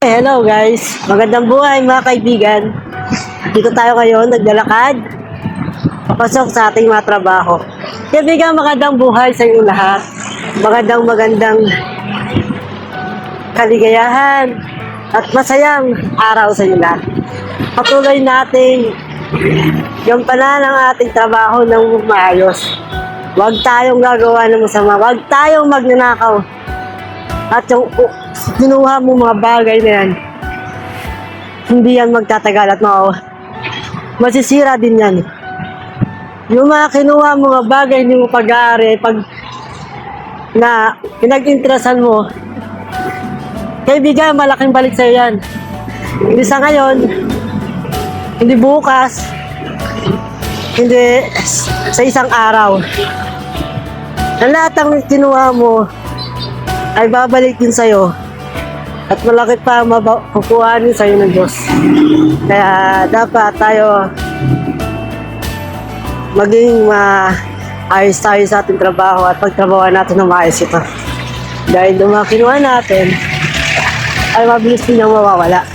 Hello guys, magandang buhay mga kaibigan. Dito tayo ngayon, naglalakad papasok sa ating mga trabaho. Kaibigan, magandang buhay sa inyo lahat. Magandang kaligayahan at masayang araw sa inyo lahat. Patuloy natin yung panan ng ating trabaho ng maayos. Huwag tayong gagawa ng masama, huwag tayong magnanakaw. At yung kinuha mo mga bagay na yan, hindi yan magtatagal at masisira din yan. Yung mga kinuha mo mga bagay, hindi mo pag-aari, pag na pinag-interesan mo, kaibigan, malaking balik sa'yo yan. Hindi sa ngayon, hindi bukas, hindi sa isang araw. Ang lahat ng kinuha mo, ay babalik din sa'yo at malaki pa makukuhanin sa'yo ng Diyos. Kaya dapat tayo maging ayos tayo sa ating trabaho at pagtrabaho natin ng maayos ito. Dahil yung mga kinuha natin ay mabilis din yung mawawala.